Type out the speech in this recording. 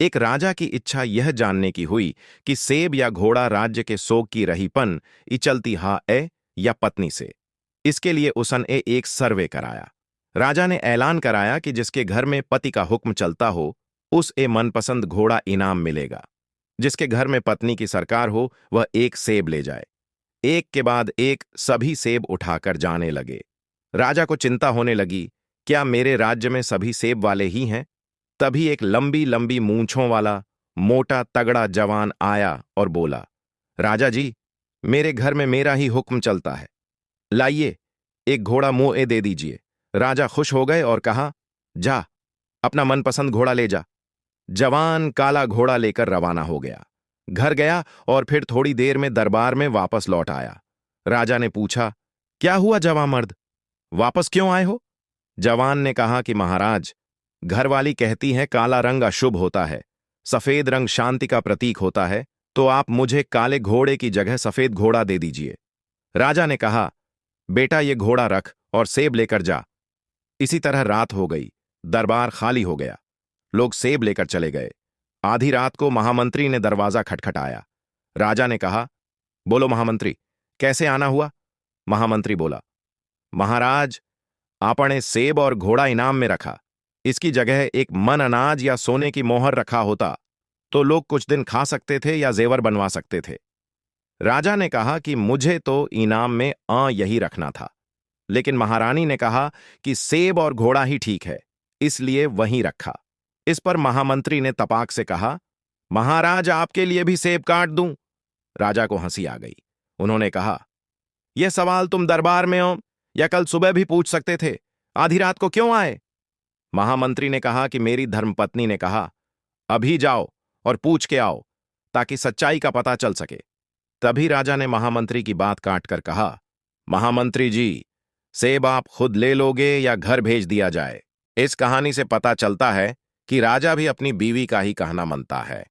एक राजा की इच्छा यह जानने की हुई कि सेब या घोड़ा राज्य के सोग की रहीपन इचलती हा ए या पत्नी से। इसके लिए उसने एक सर्वे कराया। राजा ने ऐलान कराया कि जिसके घर में पति का हुक्म चलता हो उस मनपसंद घोड़ा इनाम मिलेगा। जिसके घर में पत्नी की सरकार हो वह एक सेब ले जाए। एक के बाद एक सभी सेब उठाकर जाने लगे। राजा को चिंता होने लगी, क्या मेरे राज्य में सभी सेब वाले ही हैं? तभी एक लंबी लंबी मूंछों वाला मोटा तगड़ा जवान आया और बोला, राजा जी, मेरे घर में मेरा ही हुक्म चलता है, लाइए एक घोड़ा मोए दे दीजिए। राजा खुश हो गए और कहा, जा अपना मनपसंद घोड़ा ले जा। जवान काला घोड़ा लेकर रवाना हो गया। घर गया और फिर थोड़ी देर में दरबार में वापस लौट आया। राजा ने पूछा, क्या हुआ जवां मर्द, वापस क्यों आए हो? जवान ने कहा कि महाराज, घरवाली कहती है काला रंग अशुभ होता है, सफेद रंग शांति का प्रतीक होता है, तो आप मुझे काले घोड़े की जगह सफेद घोड़ा दे दीजिए। राजा ने कहा, बेटा ये घोड़ा रख और सेब लेकर जा। इसी तरह रात हो गई, दरबार खाली हो गया। लोग सेब लेकर चले गए। आधी रात को महामंत्री ने दरवाजा खटखटाया। राजा ने कहा, बोलो महामंत्री, कैसे आना हुआ? महामंत्री बोला, महाराज, आपने सेब और घोड़ा इनाम में रखा, इसकी जगह एक मन अनाज या सोने की मोहर रखा होता तो लोग कुछ दिन खा सकते थे या जेवर बनवा सकते थे। राजा ने कहा कि मुझे तो इनाम में यही रखना था, लेकिन महारानी ने कहा कि सेब और घोड़ा ही ठीक है, इसलिए वहीं रखा। इस पर महामंत्री ने तपाक से कहा, महाराज, आपके लिए भी सेब काट दूं? राजा को हंसी आ गई। उन्होंने कहा, यह सवाल तुम दरबार में हो या कल सुबह भी पूछ सकते थे, आधी रात को क्यों आए? महामंत्री ने कहा कि मेरी धर्मपत्नी ने कहा, अभी जाओ और पूछ के आओ ताकि सच्चाई का पता चल सके। तभी राजा ने महामंत्री की बात काटकर कहा, महामंत्री जी, सेब आप खुद ले लोगे या घर भेज दिया जाए? इस कहानी से पता चलता है कि राजा भी अपनी बीवी का ही कहना मानता है।